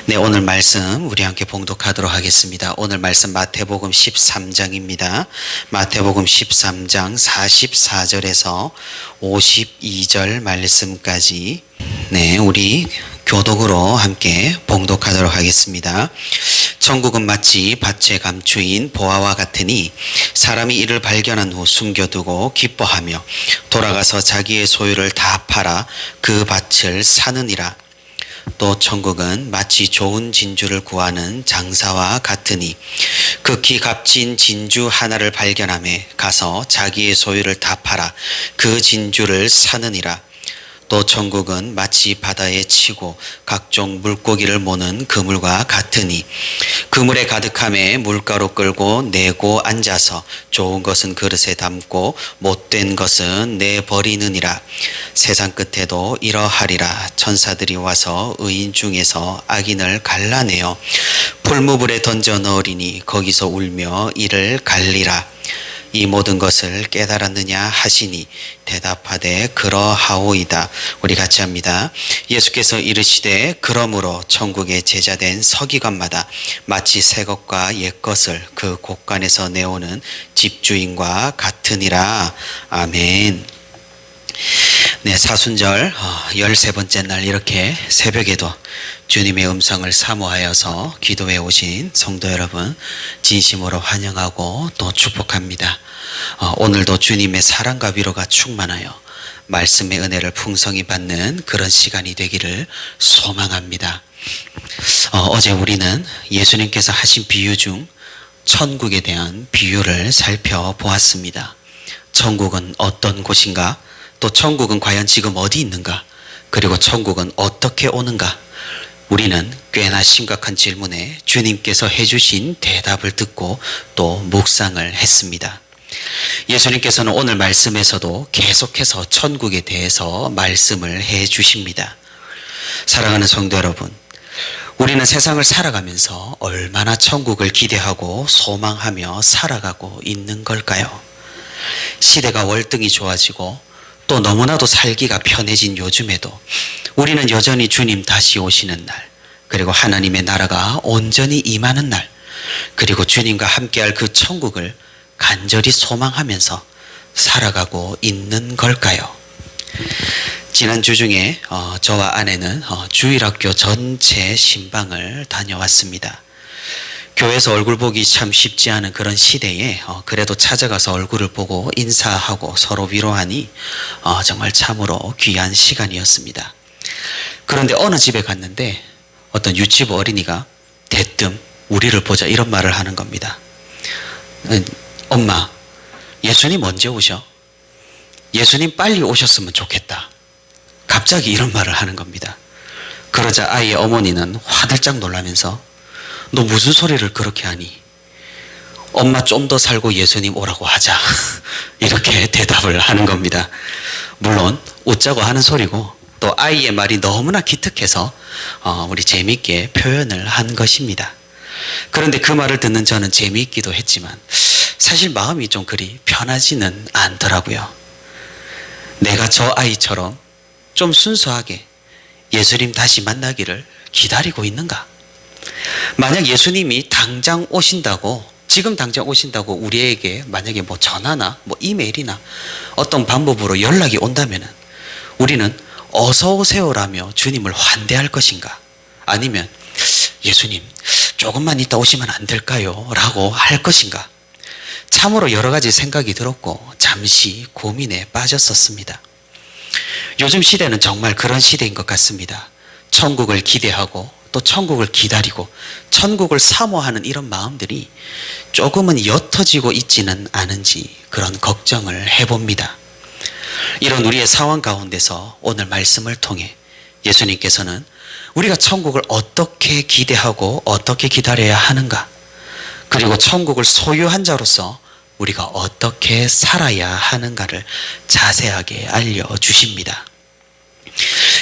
네, 오늘 말씀 우리 함께 봉독하도록 하겠습니다. 오늘 말씀 마태복음 13장입니다. 마태복음 13장 44절에서 52절 말씀까지 우리 교독으로 함께 봉독하도록 하겠습니다. 천국은 마치 밭에 감추인 보화와 같으니 사람이 이를 발견한 후 숨겨두고 기뻐하며 돌아가서 자기의 소유를 다 팔아 그 밭을 사느니라. 또 천국은 마치 좋은 진주를 구하는 장사와 같으니 극히 값진 진주 하나를 발견하매 가서 자기의 소유를 다 팔아 그 진주를 사느니라. 또 천국은 마치 바다에 치고 각종 물고기를 모는 그물과 같으니 그물에 가득함에 물가로 끌고 내고 앉아서 좋은 것은 그릇에 담고 못된 것은 내버리느니라. 세상 끝에도 이러하리라. 천사들이 와서 의인 중에서 악인을 갈라내어 풀무불에 던져 넣으리니 거기서 울며 이를 갈리라. 이 모든 것을 깨달았느냐 하시니 대답하되 그러하오이다. 우리 같이 합니다. 예수께서 이르시되 그러므로 천국의 제자된 서기관마다 마치 새 것과 옛 것을 그 곳간에서 내오는 집주인과 같으니라. 아멘. 네, 사순절 13번째 날 이렇게 새벽에도 주님의 음성을 사모하여서 기도해 오신 성도 여러분 진심으로 환영하고 또 축복합니다. 오늘도 주님의 사랑과 위로가 충만하여 말씀의 은혜를 풍성히 받는 그런 시간이 되기를 소망합니다. 어제 우리는 예수님께서 하신 비유 중 천국에 대한 비유를 살펴보았습니다. 천국은 어떤 곳인가? 또 천국은 과연 지금 어디 있는가? 그리고 천국은 어떻게 오는가? 우리는 꽤나 심각한 질문에 주님께서 해주신 대답을 듣고 또 묵상을 했습니다. 예수님께서는 오늘 말씀에서도 계속해서 천국에 대해서 말씀을 해주십니다. 사랑하는 성도 여러분, 우리는 세상을 살아가면서 얼마나 천국을 기대하고 소망하며 살아가고 있는 걸까요? 시대가 월등히 좋아지고 또 너무나도 살기가 편해진 요즘에도 우리는 여전히 주님 다시 오시는 날, 그리고 하나님의 나라가 온전히 임하는 날, 그리고 주님과 함께할 그 천국을 간절히 소망하면서 살아가고 있는 걸까요? 지난주 중에 저와 아내는 주일학교 전체 신방을 다녀왔습니다. 교회에서 얼굴 보기 참 쉽지 않은 그런 시대에 그래도 찾아가서 얼굴을 보고 인사하고 서로 위로하니 정말 참으로 귀한 시간이었습니다. 그런데 어느 집에 갔는데 어떤 유치부 어린이가 대뜸 우리를 보자 이런 말을 하는 겁니다. 엄마, 예수님 언제 오셔? 예수님 빨리 오셨으면 좋겠다. 갑자기 이런 말을 하는 겁니다. 그러자 아이의 어머니는 화들짝 놀라면서 너 무슨 소리를 그렇게 하니? 엄마 좀 더 살고 예수님 오라고 하자. 이렇게 대답을 하는 겁니다. 물론 웃자고 하는 소리고 또 아이의 말이 너무나 기특해서 우리 재미있게 표현을 한 것입니다. 그런데 그 말을 듣는 저는 재미있기도 했지만 사실 마음이 좀 그리 편하지는 않더라고요. 내가 저 아이처럼 좀 순수하게 예수님 다시 만나기를 기다리고 있는가? 만약 예수님이 당장 오신다고, 지금 당장 오신다고 우리에게 만약에 전화나 이메일이나 어떤 방법으로 연락이 온다면 우리는 어서 오세요라며 주님을 환대할 것인가? 아니면 예수님 조금만 있다 오시면 안 될까요? 라고 할 것인가? 참으로 여러 가지 생각이 들었고 잠시 고민에 빠졌었습니다. 요즘 시대는 정말 그런 시대인 것 같습니다. 천국을 기대하고 또 천국을 기다리고 천국을 사모하는 이런 마음들이 조금은 옅어지고 있지는 않은지 그런 걱정을 해봅니다. 이런 우리의 상황 가운데서 오늘 말씀을 통해 예수님께서는 우리가 천국을 어떻게 기대하고 어떻게 기다려야 하는가, 그리고 천국을 소유한 자로서 우리가 어떻게 살아야 하는가를 자세하게 알려주십니다.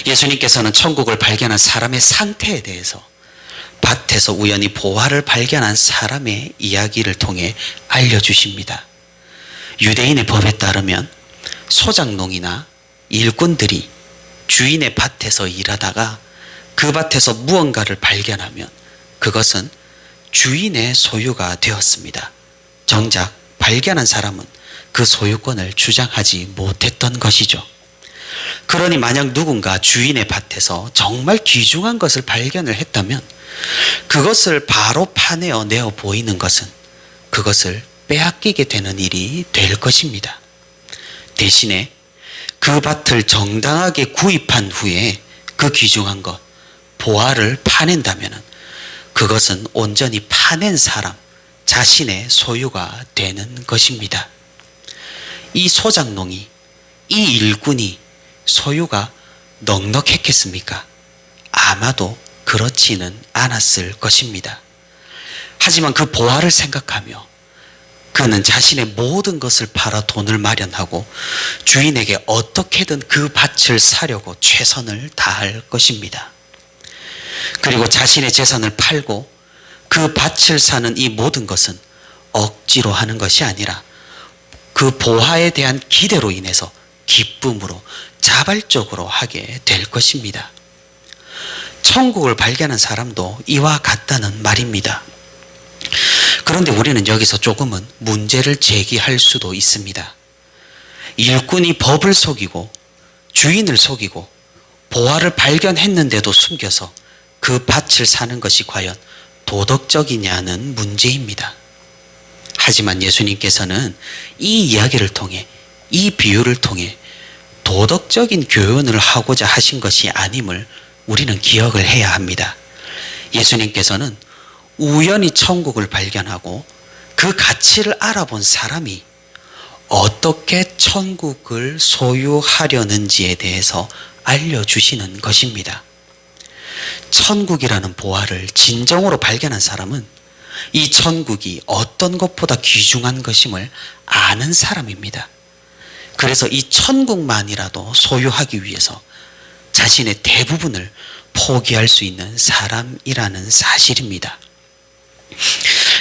예수님께서는 천국을 발견한 사람의 상태에 대해서 밭에서 우연히 보화를 발견한 사람의 이야기를 통해 알려주십니다. 유대인의 법에 따르면 소작농이나 일꾼들이 주인의 밭에서 일하다가 그 그 밭에서 무언가를 발견하면 그것은 주인의 소유가 되었습니다. 정작 발견한 사람은 그 소유권을 주장하지 못했던 것이죠. 그러니 만약 누군가 주인의 밭에서 정말 귀중한 것을 발견을 했다면 그것을 바로 파내어 내어 보이는 것은 그것을 빼앗기게 되는 일이 될 것입니다. 대신에 그 밭을 정당하게 구입한 후에 그 귀중한 것, 보화를 파낸다면 그것은 온전히 파낸 사람 자신의 소유가 되는 것입니다. 이 소작농이, 이 일꾼이 소유가 넉넉했겠습니까? 아마도 그렇지는 않았을 것입니다. 하지만 그 보화를 생각하며 그는 자신의 모든 것을 팔아 돈을 마련하고 주인에게 어떻게든 그 밭을 사려고 최선을 다할 것입니다. 그리고 자신의 재산을 팔고 그 밭을 사는 이 모든 것은 억지로 하는 것이 아니라 그 보화에 대한 기대로 인해서 기쁨으로 자발적으로 하게 될 것입니다. 천국을 발견한 사람도 이와 같다는 말입니다. 그런데 우리는 여기서 조금은 문제를 제기할 수도 있습니다. 일꾼이 법을 속이고 주인을 속이고 보화를 발견했는데도 숨겨서 그 밭을 사는 것이 과연 도덕적이냐는 문제입니다. 하지만 예수님께서는 이 이야기를 통해, 이 비유를 통해 도덕적인 교훈을 하고자 하신 것이 아님을 우리는 기억을 해야 합니다. 예수님께서는 우연히 천국을 발견하고 그 가치를 알아본 사람이 어떻게 천국을 소유하려는지에 대해서 알려주시는 것입니다. 천국이라는 보화를 진정으로 발견한 사람은 이 천국이 어떤 것보다 귀중한 것임을 아는 사람입니다. 그래서 이 천국만이라도 소유하기 위해서 자신의 대부분을 포기할 수 있는 사람이라는 사실입니다.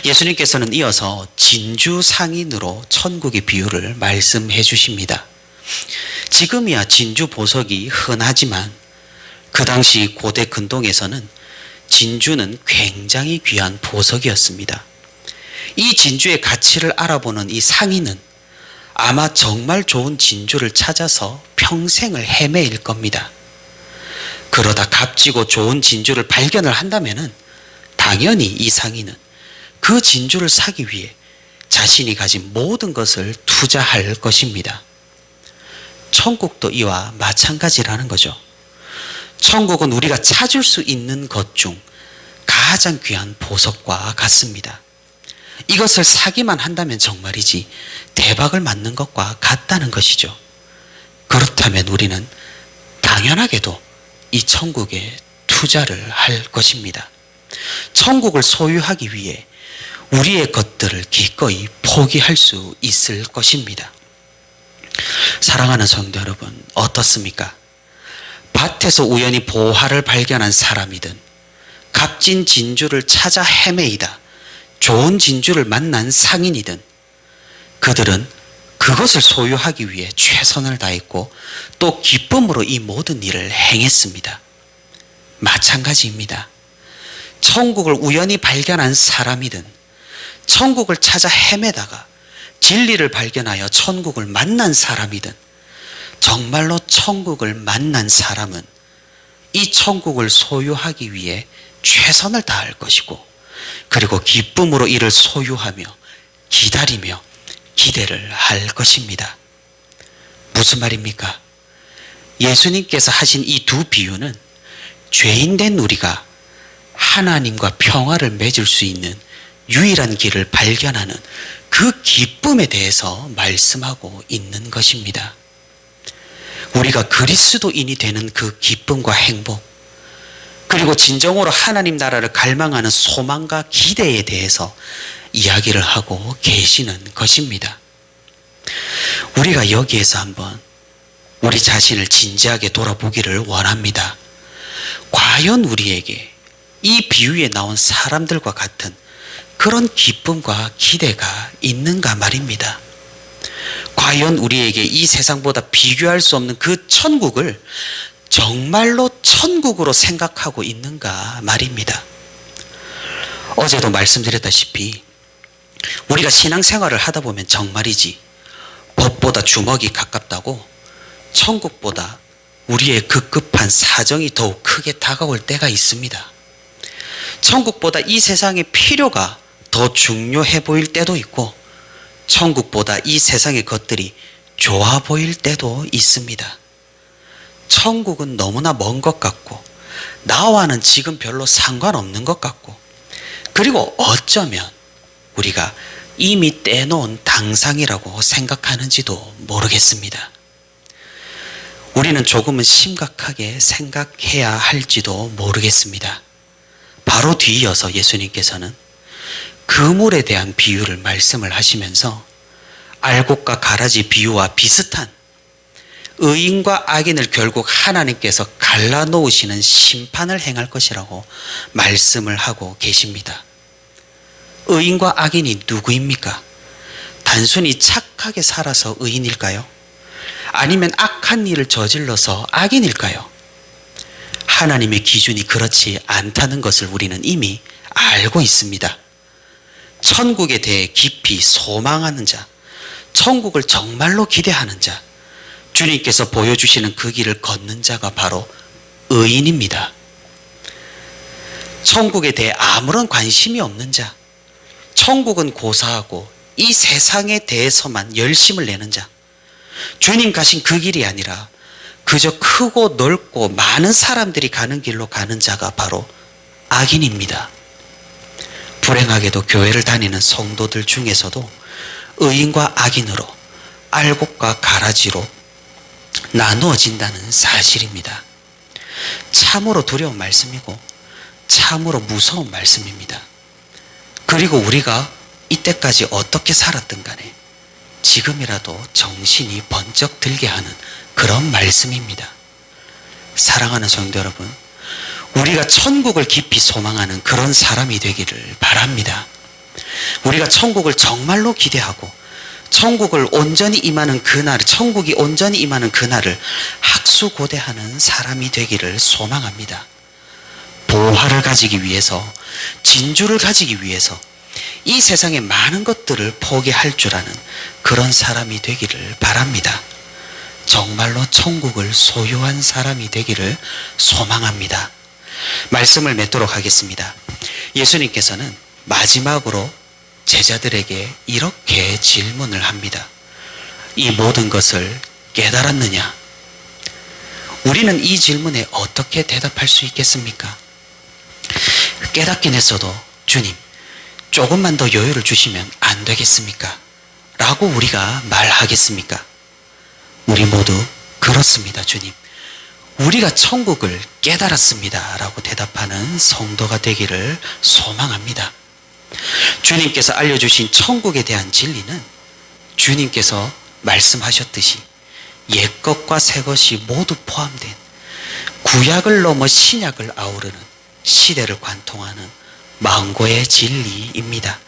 예수님께서는 이어서 진주 상인으로 천국의 비유를 말씀해 주십니다. 지금이야 진주 보석이 흔하지만 그 당시 고대 근동에서는 진주는 굉장히 귀한 보석이었습니다. 이 진주의 가치를 알아보는 이 상인은 아마 정말 좋은 진주를 찾아서 평생을 헤매일 겁니다. 그러다 값지고 좋은 진주를 발견을 한다면 당연히 이 상인은 그 진주를 사기 위해 자신이 가진 모든 것을 투자할 것입니다. 천국도 이와 마찬가지라는 거죠. 천국은 우리가 찾을 수 있는 것 중 가장 귀한 보석과 같습니다. 이것을 사기만 한다면 정말이지 대박을 맞는 것과 같다는 것이죠. 그렇다면 우리는 당연하게도 이 천국에 투자를 할 것입니다. 천국을 소유하기 위해 우리의 것들을 기꺼이 포기할 수 있을 것입니다. 사랑하는 성도 여러분, 어떻습니까? 밭에서 우연히 보화를 발견한 사람이든 값진 진주를 찾아 헤매이다 좋은 진주를 만난 상인이든 그들은 그것을 소유하기 위해 최선을 다했고 또 기쁨으로 이 모든 일을 행했습니다. 마찬가지입니다. 천국을 우연히 발견한 사람이든 천국을 찾아 헤매다가 진리를 발견하여 천국을 만난 사람이든 정말로 천국을 만난 사람은 이 천국을 소유하기 위해 최선을 다할 것이고 그리고 기쁨으로 이를 소유하며 기다리며 기대를 할 것입니다. 무슨 말입니까? 예수님께서 하신 이 두 비유는 죄인된 우리가 하나님과 평화를 맺을 수 있는 유일한 길을 발견하는 그 기쁨에 대해서 말씀하고 있는 것입니다. 우리가 그리스도인이 되는 그 기쁨과 행복, 그리고 진정으로 하나님 나라를 갈망하는 소망과 기대에 대해서 이야기를 하고 계시는 것입니다. 우리가 여기에서 한번 우리 자신을 진지하게 돌아보기를 원합니다. 과연 우리에게 이 비유에 나온 사람들과 같은 그런 기쁨과 기대가 있는가 말입니다. 과연 우리에게 이 세상보다 비교할 수 없는 그 천국을 정말로 천국으로 생각하고 있는가 말입니다. 어제도 말씀드렸다시피 우리가 신앙생활을 하다 보면 정말이지 법보다 주먹이 가깝다고 천국보다 우리의 급급한 사정이 더욱 크게 다가올 때가 있습니다. 천국보다 이 세상의 필요가 더 중요해 보일 때도 있고 천국보다 이 세상의 것들이 좋아 보일 때도 있습니다. 천국은 너무나 먼 것 같고 나와는 지금 별로 상관없는 것 같고 그리고 어쩌면 우리가 이미 떼놓은 당상이라고 생각하는지도 모르겠습니다. 우리는 조금은 심각하게 생각해야 할지도 모르겠습니다. 바로 뒤이어서 예수님께서는 그물에 대한 비유를 말씀을 하시면서 알곡과 가라지 비유와 비슷한 의인과 악인을 결국 하나님께서 갈라놓으시는 심판을 행할 것이라고 말씀을 하고 계십니다. 의인과 악인이 누구입니까? 단순히 착하게 살아서 의인일까요? 아니면 악한 일을 저질러서 악인일까요? 하나님의 기준이 그렇지 않다는 것을 우리는 이미 알고 있습니다. 천국에 대해 깊이 소망하는 자, 천국을 정말로 기대하는 자, 주님께서 보여주시는 그 길을 걷는 자가 바로 의인입니다. 천국에 대해 아무런 관심이 없는 자, 천국은 고사하고 이 세상에 대해서만 열심을 내는 자, 주님 가신 그 길이 아니라 그저 크고 넓고 많은 사람들이 가는 길로 가는 자가 바로 악인입니다. 불행하게도 교회를 다니는 성도들 중에서도 의인과 악인으로 알곡과 가라지로 나누어진다는 사실입니다. 참으로 두려운 말씀이고 참으로 무서운 말씀입니다. 그리고 우리가 이때까지 어떻게 살았든 간에 지금이라도 정신이 번쩍 들게 하는 그런 말씀입니다. 사랑하는 성도 여러분, 우리가 천국을 깊이 소망하는 그런 사람이 되기를 바랍니다. 우리가 천국을 정말로 기대하고 천국을 온전히 임하는 그날, 천국이 온전히 임하는 그날을 학수고대하는 사람이 되기를 소망합니다. 보화를 가지기 위해서, 진주를 가지기 위해서 이 세상의 많은 것들을 포기할 줄 아는 그런 사람이 되기를 바랍니다. 정말로 천국을 소유한 사람이 되기를 소망합니다. 말씀을 맺도록 하겠습니다. 예수님께서는 마지막으로 제자들에게 이렇게 질문을 합니다. 이 모든 것을 깨달았느냐? 우리는 이 질문에 어떻게 대답할 수 있겠습니까? 깨닫긴 했어도 주님, 조금만 더 여유를 주시면 안 되겠습니까? 라고 우리가 말하겠습니까? 우리 모두 그렇습니다, 주님. 우리가 천국을 깨달았습니다. 라고 대답하는 성도가 되기를 소망합니다. 주님께서 알려주신 천국에 대한 진리는 주님께서 말씀하셨듯이 옛것과 새것이 모두 포함된 구약을 넘어 신약을 아우르는 시대를 관통하는 망고의 진리입니다.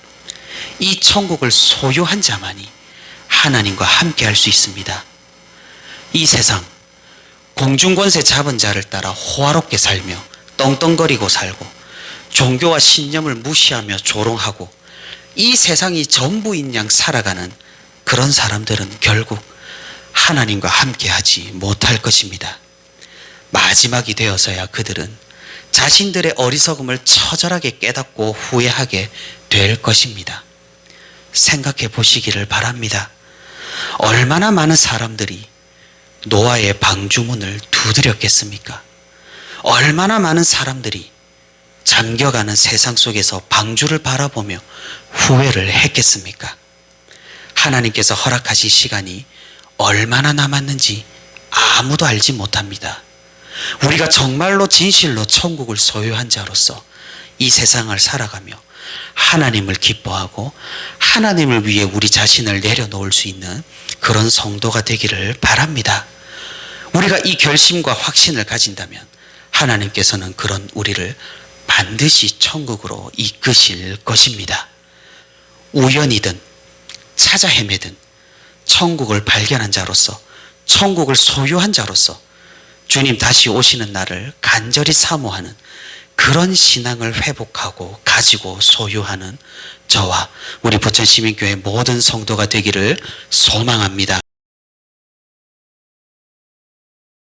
이 천국을 소유한 자만이 하나님과 함께 할 수 있습니다. 이 세상 공중권세 잡은 자를 따라 호화롭게 살며 떵떵거리고 살고 종교와 신념을 무시하며 조롱하고 이 세상이 전부인 양 살아가는 그런 사람들은 결국 하나님과 함께하지 못할 것입니다. 마지막이 되어서야 그들은 자신들의 어리석음을 처절하게 깨닫고 후회하게 될 것입니다. 생각해 보시기를 바랍니다. 얼마나 많은 사람들이 노아의 방주문을 두드렸겠습니까? 얼마나 많은 사람들이 잠겨가는 세상 속에서 방주를 바라보며 후회를 했겠습니까? 하나님께서 허락하신 시간이 얼마나 남았는지 아무도 알지 못합니다. 우리가 정말로 진실로 천국을 소유한 자로서 이 세상을 살아가며 하나님을 기뻐하고 하나님을 위해 우리 자신을 내려놓을 수 있는 그런 성도가 되기를 바랍니다. 우리가 이 결심과 확신을 가진다면 하나님께서는 그런 우리를 반드시 천국으로 이끄실 것입니다. 우연이든 찾아 헤매든 천국을 발견한 자로서, 천국을 소유한 자로서 주님 다시 오시는 날을 간절히 사모하는 그런 신앙을 회복하고 가지고 소유하는 저와 우리 부천시민교회 모든 성도가 되기를 소망합니다.